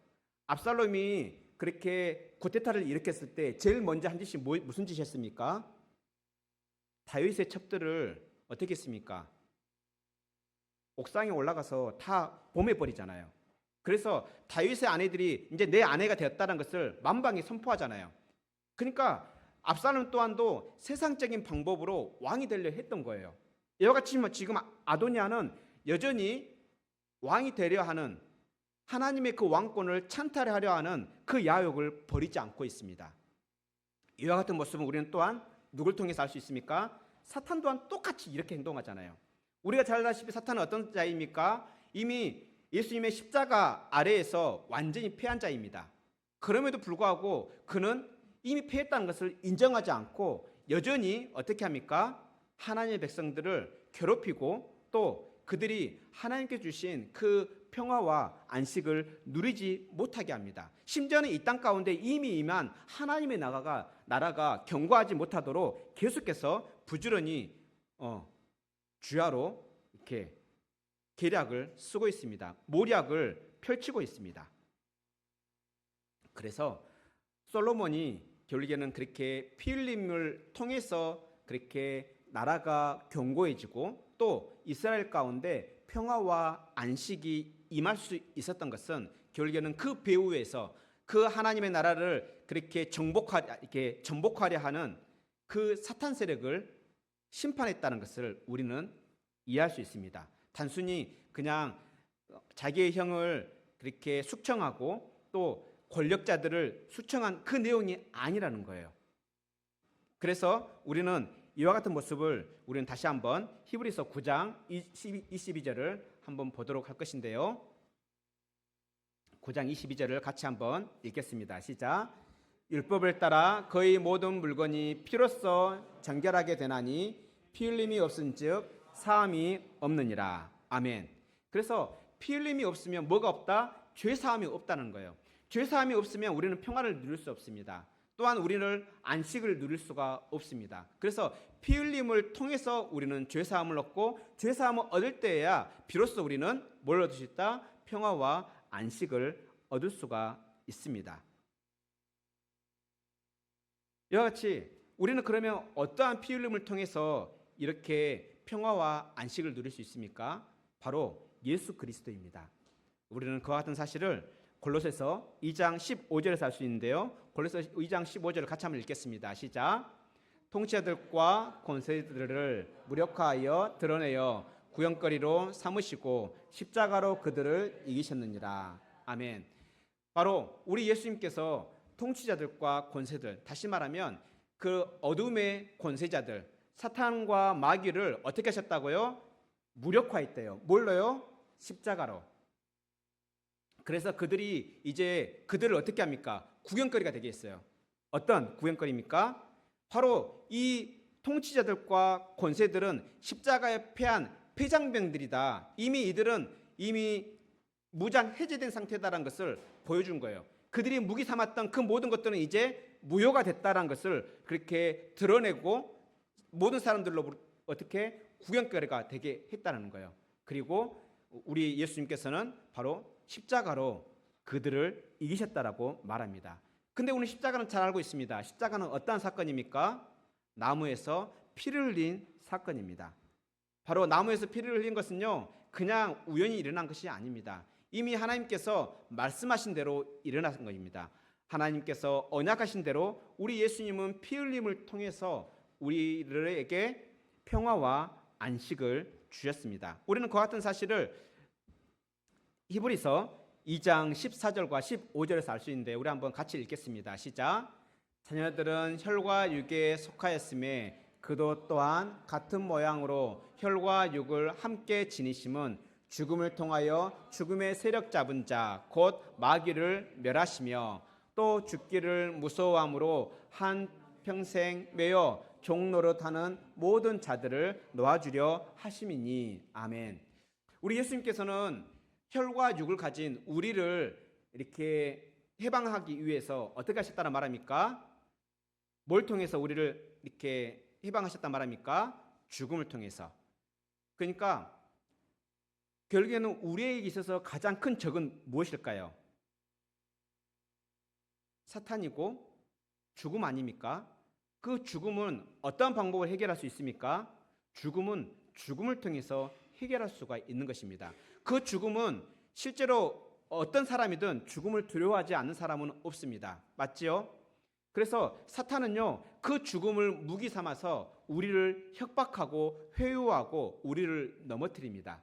압살롬이 그렇게 쿠데타를 일으켰을 때 제일 먼저 한 짓이 무슨 짓이었습니까? 다윗의 첩들을 어떻게 했습니까? 옥상에 올라가서 다 범해버리잖아요. 그래서 다윗의 아내들이 이제 내 아내가 되었다는 것을 만방에 선포하잖아요. 그러니까 압살롬 또한도 세상적인 방법으로 왕이 되려 했던 거예요. 이와 같이 지금 아도니아는 여전히 왕이 되려 하는, 하나님의 그 왕권을 찬탈하려 하는 그 야욕을 버리지 않고 있습니다. 이와 같은 모습은 우리는 또한 누굴 통해서 알 수 있습니까? 사탄 또한 똑같이 이렇게 행동하잖아요. 우리가 잘 알다시피 사탄은 어떤 자입니까? 이미 예수님의 십자가 아래에서 완전히 패한 자입니다. 그럼에도 불구하고 그는 이미 패했다는 것을 인정하지 않고 여전히 어떻게 합니까? 하나님의 백성들을 괴롭히고 또 그들이 하나님께 주신 그 평화와 안식을 누리지 못하게 합니다. 심지어는 이 땅 가운데 이미 임한 하나님의 나라가 견고하지 못하도록 계속해서 부지런히 주야로 이렇게 계략을 쓰고 있습니다. 모략을 펼치고 있습니다. 그래서 솔로몬이 결국에는 그렇게 피 흘림을 통해서 그렇게 나라가 견고해지고 또 이스라엘 가운데 평화와 안식이 임할 수 있었던 것은 결국에는 그 배후에서 그 하나님의 나라를 그렇게 정복하려 하는 그 사탄 세력을 심판했다는 것을 우리는 이해할 수 있습니다. 단순히 그냥 자기의 형을 그렇게 숙청하고 또 권력자들을 숙청한 그 내용이 아니라는 거예요. 그래서 우리는 이와 같은 모습을 우리는 다시 한번 히브리서 9장 22절을 한번 보도록 할 것인데요. 9장 22절을 같이 한번 읽겠습니다. 시작. 율법을 따라 거의 모든 물건이 피로써 정결하게 되나니 피 흘림이 없은즉 사함이 없느니라. 아멘. 그래서 피 흘림이 없으면 뭐가 없다? 죄 사함이 없다는 거예요. 죄 사함이 없으면 우리는 평화를 누릴 수 없습니다. 또한 우리는 안식을 누릴 수가 없습니다. 그래서 피 흘림을 통해서 우리는 죄 사함을 얻고 죄 사함을 얻을 때에야 비로소 우리는 뭘 얻을 수 있다? 평화와 안식을 얻을 수가 있습니다. 이와 같이 우리는 그러면 어떠한 피 흘림을 통해서 이렇게 평화와 안식을 누릴 수 있습니까? 바로 예수 그리스도입니다. 우리는 그와 같은 사실을 골로새서 2장 15절에서 알 수 있는데요. 골로새 2장 15절을 같이 한번 읽겠습니다. 시작. 통치자들과 권세들을 무력화하여 드러내어 구형거리로 삼으시고 십자가로 그들을 이기셨느니라. 아멘. 바로 우리 예수님께서 통치자들과 권세들, 다시 말하면 그 어둠의 권세자들, 사탄과 마귀를 어떻게 하셨다고요? 무력화했대요. 뭘로요? 십자가로. 그래서 그들이 이제 그들을 어떻게 합니까? 구경거리가 되게 했어요. 어떤 구경거리입니까? 바로 이 통치자들과 권세들은 십자가에 패한 패장병들이다. 이미 이들은 이미 무장 해제된 상태다라는 것을 보여준 거예요. 그들이 무기 삼았던 그 모든 것들은 이제 무효가 됐다라는 것을 그렇게 드러내고 모든 사람들로 어떻게 구경거리가 되게 했다는 거예요. 그리고 우리 예수님께서는 바로 십자가로 그들을 이기셨다라고 말합니다. 근데 우리 십자가는 잘 알고 있습니다. 십자가는 어떠한 사건입니까? 나무에서 피를 흘린 사건입니다. 바로 나무에서 피를 흘린 것은요, 그냥 우연히 일어난 것이 아닙니다. 이미 하나님께서 말씀하신 대로 일어난 것입니다. 하나님께서 언약하신 대로 우리 예수님은 피 흘림을 통해서 우리에게 평화와 안식을 주셨습니다. 우리는 그와 같은 사실을 히브리서 2장 14절과 15절에서 알 수 있는데 우리 한번 같이 읽겠습니다. 시작. 자녀들은 혈과 육에 속하였음에 그도 또한 같은 모양으로 혈과 육을 함께 지니심은 죽음을 통하여 죽음의 세력 잡은 자 곧 마귀를 멸하시며 또 죽기를 무서워함으로 한 평생 매여 종노릇하는 모든 자들을 놓아주려 하심이니. 아멘. 우리 예수님께서는 혈과 육을 가진 우리를 이렇게 해방하기 위해서 어떻게 하셨다는 말합니까? 뭘 통해서 우리를 이렇게 해방하셨단 말합니까? 죽음을 통해서. 그러니까 결국에는 우리에게 있어서 가장 큰 적은 무엇일까요? 사탄이고 죽음 아닙니까? 그 죽음은 어떤 방법을 해결할 수 있습니까? 죽음은 죽음을 통해서 해결할 수가 있는 것입니다. 그 죽음은 실제로 어떤 사람이든 죽음을 두려워하지 않는 사람은 없습니다. 맞지요? 그래서 사탄은요, 그 죽음을 무기 삼아서 우리를 협박하고 회유하고 우리를 넘어뜨립니다.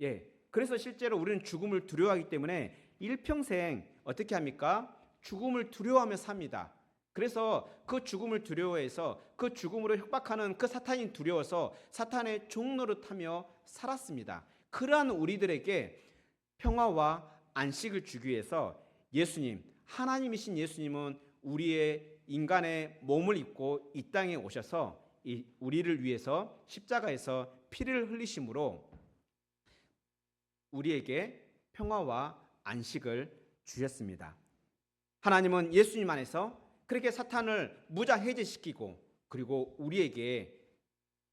예. 그래서 실제로 우리는 죽음을 두려워하기 때문에 일평생 어떻게 합니까? 죽음을 두려워하며 삽니다. 그래서 그 죽음을 두려워해서 그 죽음으로 협박하는 그 사탄이 두려워서 사탄의 종노릇하며 살았습니다. 그러한 우리들에게 평화와 안식을 주기 위해서 예수님, 하나님이신 예수님은 우리의 인간의 몸을 입고 이 땅에 오셔서 우리를 위해서 십자가에서 피를 흘리심으로 우리에게 평화와 안식을 주셨습니다. 하나님은 예수님 안에서 그렇게 사탄을 무장해제시키고 그리고 우리에게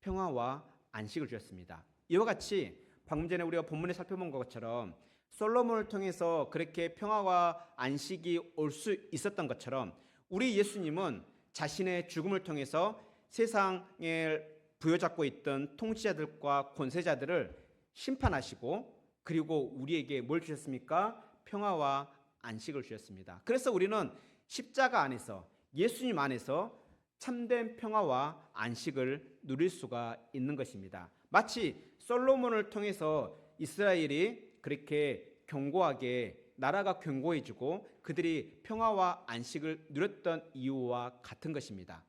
평화와 안식을 주셨습니다. 이와 같이 방금 전에 우리가 본문에 살펴본 것처럼 솔로몬을 통해서 그렇게 평화와 안식이 올 수 있었던 것처럼 우리 예수님은 자신의 죽음을 통해서 세상에 부여잡고 있던 통치자들과 권세자들을 심판하시고 그리고 우리에게 뭘 주셨습니까? 평화와 안식을 주셨습니다. 그래서 우리는 십자가 안에서 예수님 안에서 참된 평화와 안식을 누릴 수가 있는 것입니다. 마치 솔로몬을 통해서 이스라엘이 그렇게 견고하게 나라가 견고해지고 그들이 평화와 안식을 누렸던 이유와 같은 것입니다.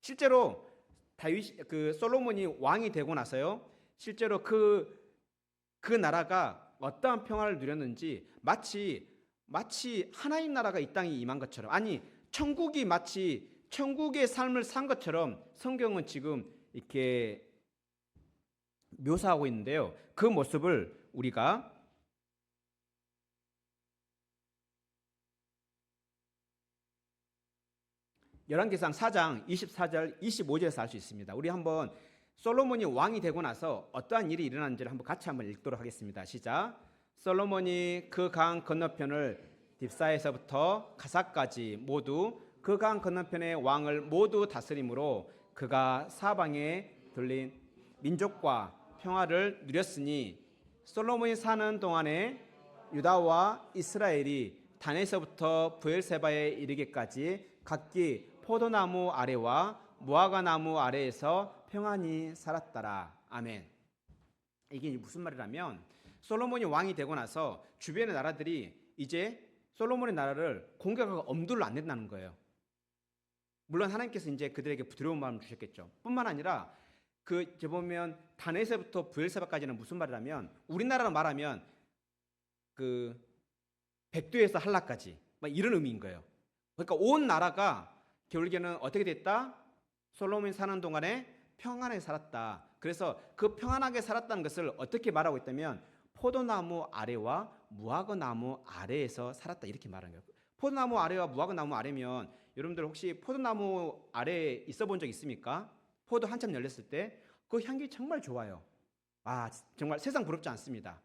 실제로 솔로몬이 왕이 되고 나서요, 실제로 그 나라가 어떠한 평화를 누렸는지 마치 하나님 나라가 이 땅에 임한 것처럼, 아니 천국이 마치 천국의 삶을 산 것처럼 성경은 지금 이렇게 묘사하고 있는데요. 그 모습을 우리가 열왕기상 4장 24절 25절에서 알 수 있습니다. 우리 한번 솔로몬이 왕이 되고 나서 어떠한 일이 일어났는지를 같이 한번 읽도록 하겠습니다. 시작. 솔로몬이 그 강 건너편을 딥사에서부터 가사까지 모두 그 강 건너편의 왕을 모두 다스림으로 그가 사방에 들린 민족과 평화를 누렸으니 솔로몬이 사는 동안에 유다와 이스라엘이 단에서부터 브엘세바에 이르기까지 각기 포도나무 아래와 무화과 나무 아래에서 평안히 살았더라. 아멘. 이게 무슨 말이라면 솔로몬이 왕이 되고 나서 주변의 나라들이 이제 솔로몬의 나라를 공격하고 엄두를 안 낸다는 거예요. 물론 하나님께서 이제 그들에게 두려운 마음을 주셨겠죠. 뿐만 아니라 보면 단에서부터 브엘세바까지는 무슨 말이라면 우리나라로 말하면 백두에서 한라까지 이런 의미인 거예요. 그러니까 온 나라가 결국에는 어떻게 됐다? 솔로몬이 사는 동안에 평안하게 살았다. 그래서 그 평안하게 살았다는 것을 어떻게 말하고 있다면 포도나무 아래와 무화과 나무 아래에서 살았다 이렇게 말하는 거예요. 포도나무 아래와 무화과 나무 아래면 여러분들 혹시 포도나무 아래에 있어 본 적 있습니까? 포도 한참 열렸을 때 그 향기 정말 좋아요. 아, 정말 세상 부럽지 않습니다.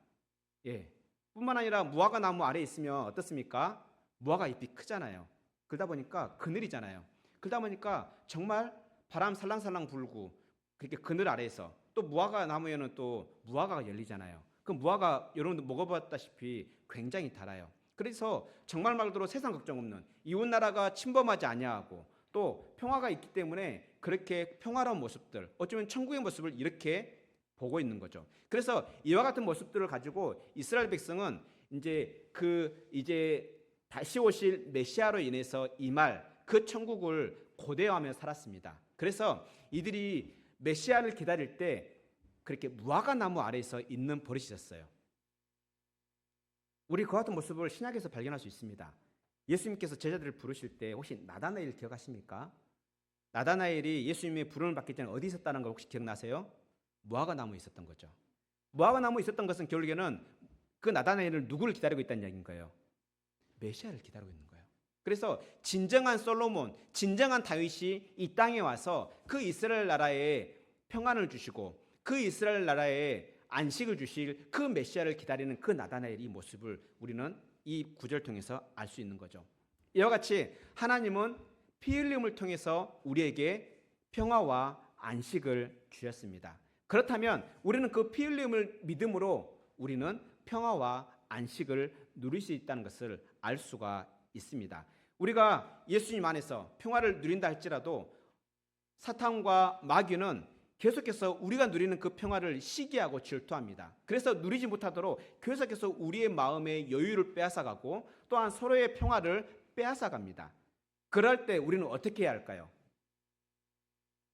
예. 뿐만 아니라 무화과 나무 아래에 있으면 어떻습니까? 무화과 잎이 크잖아요. 그러다 보니까 그늘이잖아요. 그러다 보니까 정말 바람 살랑살랑 불고 그렇게 그늘 아래에서 또 무화과 나무에는 또 무화과가 열리잖아요. 그 무화과 여러분들 먹어봤다시피 굉장히 달아요. 그래서 정말 말 그대로 세상 걱정 없는 이웃 나라가 침범하지 아니하고 또 평화가 있기 때문에 그렇게 평화로운 모습들, 어쩌면 천국의 모습을 이렇게 보고 있는 거죠. 그래서 이와 같은 모습들을 가지고 이스라엘 백성은 이제 다시 오실 메시아로 인해서 임할 그 천국을 고대하며 살았습니다. 그래서 이들이 메시아를 기다릴 때 그렇게 무화과 나무 아래에서 있는 버릇이 있었어요. 우리 그 같은 모습을 신약에서 발견할 수 있습니다. 예수님께서 제자들을 부르실 때 혹시 나다나엘 기억하십니까? 나다나엘이 예수님의 부름을 받기 전에 어디 있었다는 걸 혹시 기억나세요? 무화과 나무에 있었던 거죠. 무화과 나무에 있었던 것은 결국에는 그 나다나엘을 누구를 기다리고 있다는 얘기인 거예요? 메시아를 기다리고 있는 거예요. 그래서 진정한 솔로몬, 진정한 다윗이 이 땅에 와서 그 이스라엘 나라에 평안을 주시고 그 이스라엘 나라에 안식을 주실 그 메시아를 기다리는 그 나다나엘의 모습을 우리는 이 구절을 통해서 알 수 있는 거죠. 이와 같이 하나님은 피 흘림을 통해서 우리에게 평화와 안식을 주셨습니다. 그렇다면 우리는 그 피 흘림을 믿음으로 우리는 평화와 안식을 누릴 수 있다는 것을 알 수가 있습니다. 우리가 예수님 안에서 평화를 누린다 할지라도 사탄과 마귀는 계속해서 우리가 누리는 그 평화를 시기하고 질투합니다. 그래서 누리지 못하도록 계속해서 우리의 마음의 여유를 빼앗아가고 또한 서로의 평화를 빼앗아갑니다. 그럴 때 우리는 어떻게 해야 할까요?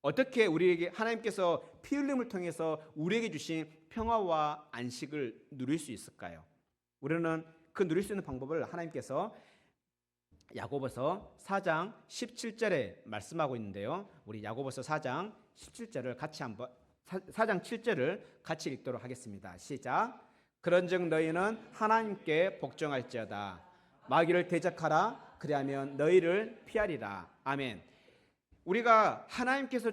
어떻게 우리에게 하나님께서 피 흘림을 통해서 우리에게 주신 평화와 안식을 누릴 수 있을까요? 우리는 그 누릴 수 있는 방법을 하나님께서 야고보서 4장 17절에 말씀하고 있는데요. 우리 야고보서 4장 17절을 같이 한번 4장 7절을 같이 읽도록 하겠습니다. 시작. 그런즉 너희는 하나님께 복종할지어다. 마귀를 대적하라. 그리하면 너희를 피하리라. 아멘. 우리가 하나님께서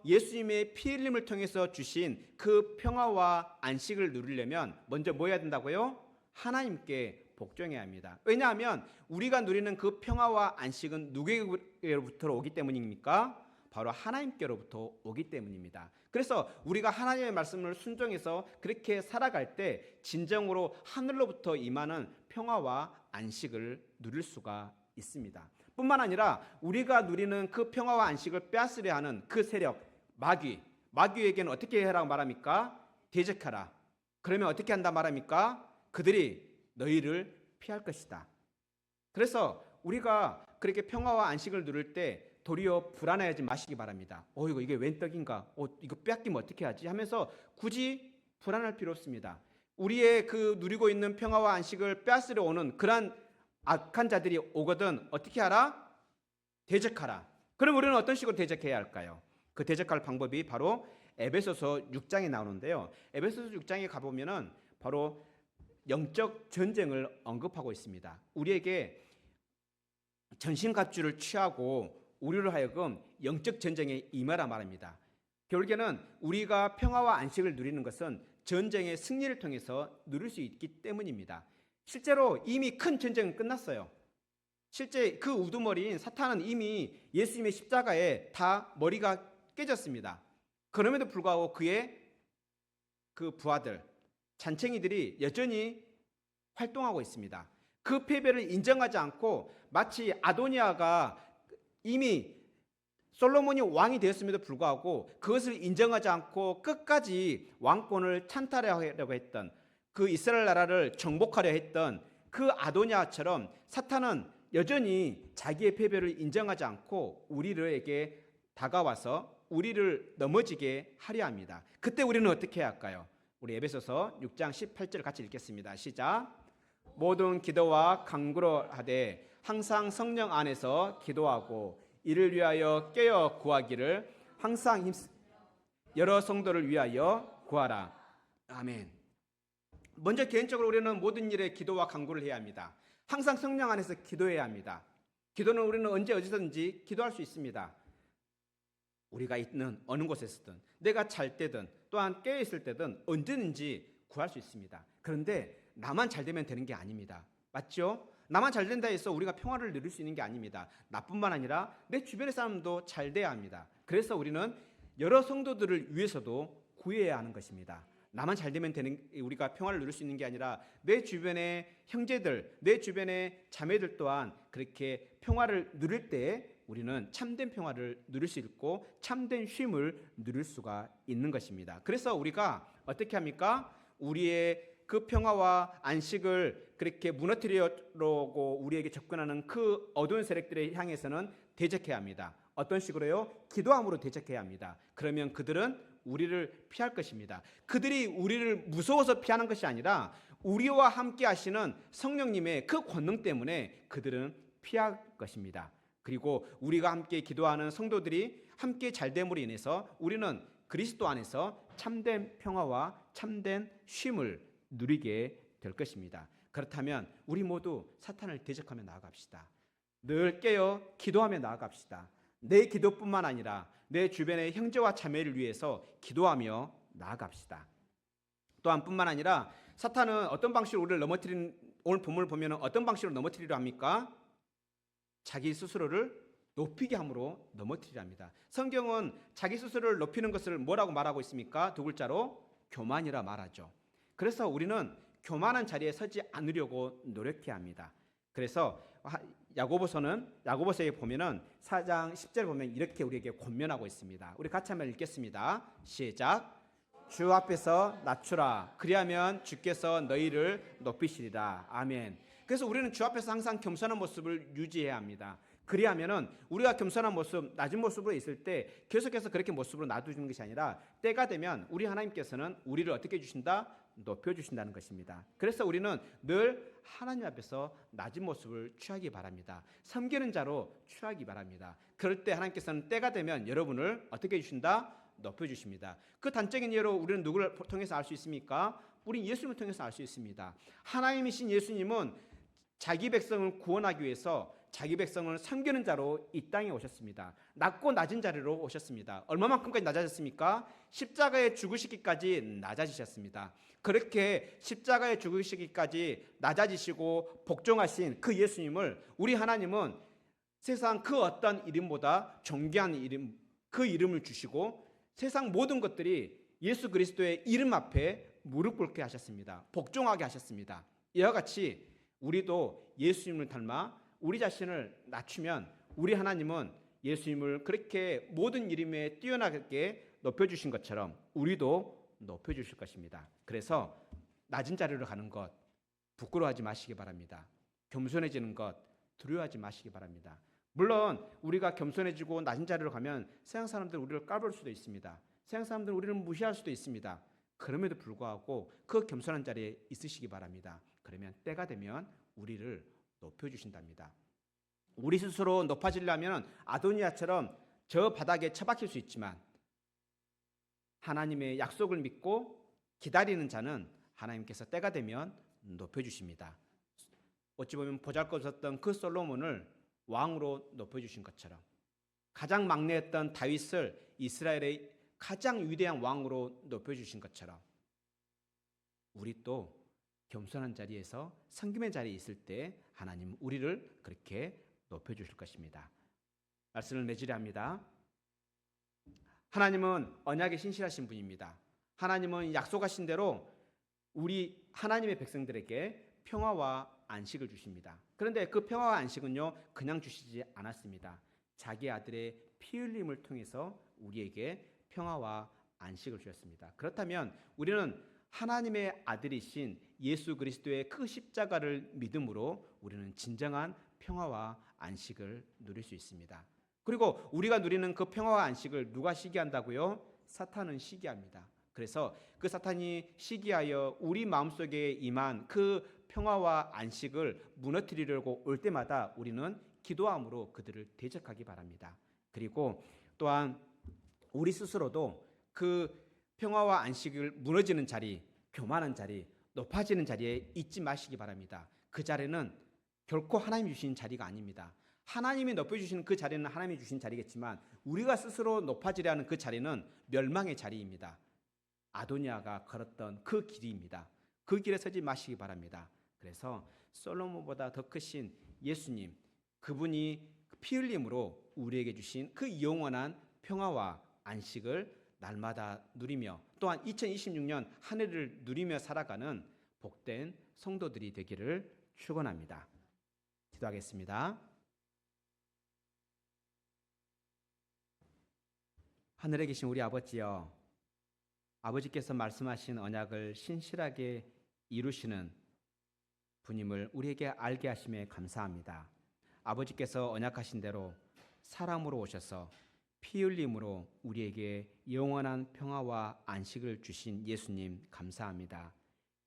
예수님의 피 흘림을 통해서 주신 그 평화와 안식을 누리려면 먼저 뭐 해야 된다고요? 하나님께 복종해야 합니다. 왜냐하면 우리가 누리는 그 평화와 안식은 누구에게로부터 오기 때문입니까? 바로 하나님께로부터 오기 때문입니다. 그래서 우리가 하나님의 말씀을 순종해서 그렇게 살아갈 때 진정으로 하늘로부터 임하는 평화와 안식을 누릴 수가 있습니다. 뿐만 아니라 우리가 누리는 그 평화와 안식을 빼앗으려 하는 그 세력, 마귀에게는 어떻게 해라고 말합니까? 대적하라. 그러면 어떻게 한다 말합니까? 그들이 너희를 피할 것이다. 그래서 우리가 그렇게 평화와 안식을 누릴 때 도리어 불안해하지 마시기 바랍니다. 이게 웬 떡인가? 이거 빼앗기면 어떻게 하지? 하면서 굳이 불안할 필요 없습니다. 우리의 그 누리고 있는 평화와 안식을 빼앗으려 오는 그러한 악한 자들이 오거든 어떻게 하라? 대적하라. 그럼 우리는 어떤 식으로 대적해야 할까요? 그 대적할 방법이 바로 에베소서 6장에 나오는데요. 에베소서 6장에 가보면은 바로 영적 전쟁을 언급하고 있습니다. 우리에게 전신갑주를 취하고 우리로 하여금 영적 전쟁에 임하라 말합니다. 결국에는 우리가 평화와 안식을 누리는 것은 전쟁의 승리를 통해서 누릴 수 있기 때문입니다. 실제로 이미 큰 전쟁은 끝났어요. 실제 그 우두머리인 사탄은 이미 예수님의 십자가에 다 머리가 깨졌습니다. 그럼에도 불구하고 그의 그 부하들, 잔챙이들이 여전히 활동하고 있습니다. 그 패배를 인정하지 않고 마치 아도니아가 이미 솔로몬이 왕이 되었음에도 불구하고 그것을 인정하지 않고 끝까지 왕권을 찬탈하려고 했던 그 이스라엘 나라를 정복하려 했던 그 아도니아처럼 사탄은 여전히 자기의 패배를 인정하지 않고 우리에게 다가와서 우리를 넘어지게 하려 합니다. 그때 우리는 어떻게 해야 할까요? 우리 에베소서 6장 18절을 같이 읽겠습니다. 시작. 모든 기도와 간구로 하되 항상 성령 안에서 기도하고 이를 위하여 깨어 구하기를 항상 여러 성도를 위하여 구하라. 아멘. 먼저 개인적으로 우리는 모든 일에 기도와 간구를 해야 합니다. 항상 성령 안에서 기도해야 합니다. 기도는 우리는 언제 어디서든지 기도할 수 있습니다. 우리가 있는 어느 곳에서든 내가 잘 때든 또한 깨어 있을 때든 언제든지 구할 수 있습니다. 그런데 나만 잘 되면 되는 게 아닙니다. 맞죠? 나만 잘 된다 해서 우리가 평화를 누릴 수 있는 게 아닙니다. 나뿐만 아니라 내 주변의 사람도 잘 돼야 합니다. 그래서 우리는 여러 성도들을 위해서도 구해야 하는 것입니다. 나만 잘 되면 우리가 평화를 누릴 수 있는 게 아니라 내 주변의 형제들, 내 주변의 자매들 또한 그렇게 평화를 누릴 때 우리는 참된 평화를 누릴 수 있고 참된 쉼을 누릴 수가 있는 것입니다. 그래서 우리가 어떻게 합니까? 우리의 그 평화와 안식을 그렇게 무너뜨리려고 우리에게 접근하는 그 어두운 세력들에 향해서는 대적해야 합니다. 어떤 식으로요? 기도함으로 대적해야 합니다. 그러면 그들은 우리를 피할 것입니다. 그들이 우리를 무서워서 피하는 것이 아니라 우리와 함께 하시는 성령님의 그 권능 때문에 그들은 피할 것입니다. 그리고 우리가 함께 기도하는 성도들이 함께 잘됨으로 인해서 우리는 그리스도 안에서 참된 평화와 참된 쉼을 누리게 될 것입니다. 그렇다면 우리 모두 사탄을 대적하며 나아갑시다. 늘 깨어 기도하며 나아갑시다. 내 기도뿐만 아니라 내 주변의 형제와 자매를 위해서 기도하며 나아갑시다. 또한 뿐만 아니라 사탄은 어떤 방식으로 우리를 오늘 본문을 보면 어떤 방식으로 넘어뜨리려 합니까? 자기 스스로를 높이게 함으로 넘어뜨리려 합니다. 성경은 자기 스스로를 높이는 것을 뭐라고 말하고 있습니까? 두 글자로 교만이라 말하죠. 그래서 우리는 교만한 자리에 서지 않으려고 노력해야 합니다. 그래서 야고보서에 보면은 4장 10절 보면 이렇게 우리에게 권면하고 있습니다. 우리 같이 한번 읽겠습니다. 시작. 주 앞에서 낮추라. 그리하면 주께서 너희를 높이시리라. 아멘. 그래서 우리는 주 앞에서 항상 겸손한 모습을 유지해야 합니다. 그리하면은 우리가 겸손한 모습, 낮은 모습으로 있을 때 계속해서 그렇게 모습으로 놔두는 것이 아니라 때가 되면 우리 하나님께서는 우리를 어떻게 해주신다? 높여주신다는 것입니다. 그래서 우리는 늘 하나님 앞에서 낮은 모습을 취하기 바랍니다. 섬기는 자로 취하기 바랍니다. 그럴 때 하나님께서는 때가 되면 여러분을 어떻게 해주신다? 높여주십니다. 그 단적인 예로 우리는 누구를 통해서 알 수 있습니까? 우리 예수님을 통해서 알 수 있습니다. 하나님이신 예수님은 자기 백성을 구원하기 위해서 자기 백성을 섬기는 자로 이 땅에 오셨습니다. 낮고 낮은 자리로 오셨습니다. 얼마만큼까지 낮아졌습니까? 십자가에 죽으시기까지 낮아지셨습니다. 그렇게 십자가에 죽으시기까지 낮아지시고 복종하신 그 예수님을 우리 하나님은 세상 그 어떤 이름보다 존귀한 이름, 그 이름을 주시고 세상 모든 것들이 예수 그리스도의 이름 앞에 무릎 꿇게 하셨습니다. 복종하게 하셨습니다. 이와 같이 우리도 예수님을 닮아 우리 자신을 낮추면 우리 하나님은 예수님을 그렇게 모든 이름에 뛰어나게 높여주신 것처럼 우리도 높여주실 것입니다. 그래서 낮은 자리로 가는 것 부끄러워하지 마시기 바랍니다. 겸손해지는 것 두려워하지 마시기 바랍니다. 물론 우리가 겸손해지고 낮은 자리로 가면 세상 사람들 우리를 까볼 수도 있습니다. 세상 사람들 우리를 무시할 수도 있습니다. 그럼에도 불구하고 그 겸손한 자리에 있으시기 바랍니다. 그러면 때가 되면 우리를 높여주신답니다. 우리 스스로 높아지려면 아도니아처럼 저 바닥에 처박힐 수 있지만 하나님의 약속을 믿고 기다리는 자는 하나님께서 때가 되면 높여주십니다. 어찌 보면 보잘것없었던 그 솔로몬을 왕으로 높여주신 것처럼 가장 막내였던 다윗을 이스라엘의 가장 위대한 왕으로 높여주신 것처럼 우리 또 겸손한 자리에서 섬김의 자리에 있을 때 하나님 우리를 그렇게 높여주실 것입니다. 말씀을 맺으려 합니다. 하나님은 언약에 신실하신 분입니다. 하나님은 약속하신 대로 우리 하나님의 백성들에게 평화와 안식을 주십니다. 그런데 그 평화와 안식은요 그냥 주시지 않았습니다. 자기 아들의 피 흘림을 통해서 우리에게 평화와 안식을 주셨습니다. 그렇다면 우리는 하나님의 아들이신 예수 그리스도의 그 십자가를 믿음으로 우리는 진정한 평화와 안식을 누릴 수 있습니다. 그리고 우리가 누리는 그 평화와 안식을 누가 시기한다고요? 사탄은 시기합니다. 그래서 그 사탄이 시기하여 우리 마음속에 임한 그 평화와 안식을 무너뜨리려고 올 때마다 우리는 기도함으로 그들을 대적하기 바랍니다. 그리고 또한 우리 스스로도 그 평화와 안식을 무너지는 자리, 교만한 자리, 높아지는 자리에 있지 마시기 바랍니다. 그 자리는 결코 하나님이 주신 자리가 아닙니다. 하나님이 높여주시는 그 자리는 하나님이 주신 자리겠지만 우리가 스스로 높아지려는 그 자리는 멸망의 자리입니다. 아도니아가 걸었던 그 길입니다. 그 길에 서지 마시기 바랍니다. 그래서 솔로몬보다 더 크신 예수님, 그분이 피 흘림으로 우리에게 주신 그 영원한 평화와 안식을 날마다 누리며 또한 2026년 한 해를 누리며 살아가는 복된 성도들이 되기를 축원합니다. 기도하겠습니다. 하늘에 계신 우리 아버지여, 아버지께서 말씀하신 언약을 신실하게 이루시는 분임을 우리에게 알게 하심에 감사합니다. 아버지께서 언약하신 대로 사람으로 오셔서 피 흘림으로 우리에게 영원한 평화와 안식을 주신 예수님 감사합니다.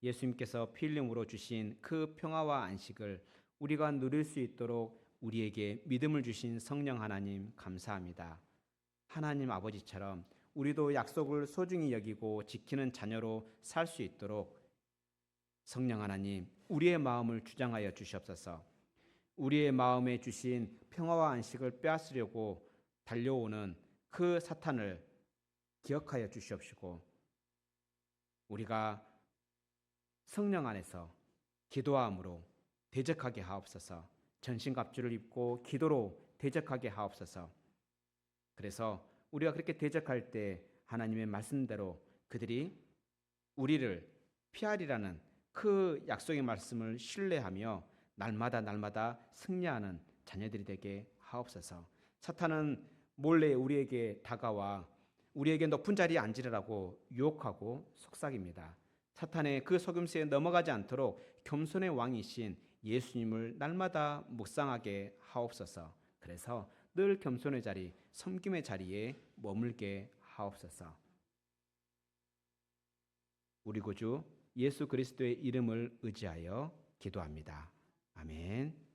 예수님께서 피 흘림으로 주신 그 평화와 안식을 우리가 누릴 수 있도록 우리에게 믿음을 주신 성령 하나님 감사합니다. 하나님 아버지처럼 우리도 약속을 소중히 여기고 지키는 자녀로 살 수 있도록 성령 하나님, 우리의 마음을 주장하여 주시옵소서. 우리의 마음에 주신 평화와 안식을 빼앗으려고 달려오는 그 사탄을 기억하여 주시옵시고, 우리가 성령 안에서 기도함으로 대적하게 하옵소서. 전신갑주를 입고 기도로 대적하게 하옵소서. 그래서 우리가 그렇게 대적할 때 하나님의 말씀대로 그들이 우리를 피하리라는 그 약속의 말씀을 신뢰하며 날마다 승리하는 자녀들이 되게 하옵소서. 사탄은 몰래 우리에게 다가와 우리에게 높은 자리에 앉으라고 유혹하고 속삭입니다. 사탄의 그 속임수에 넘어가지 않도록 겸손의 왕이신 예수님을 날마다 묵상하게 하옵소서. 그래서 늘 겸손의 자리, 섬김의 자리에 머물게 하옵소서. 우리 구주 예수 그리스도의 이름을 의지하여 기도합니다. 아멘.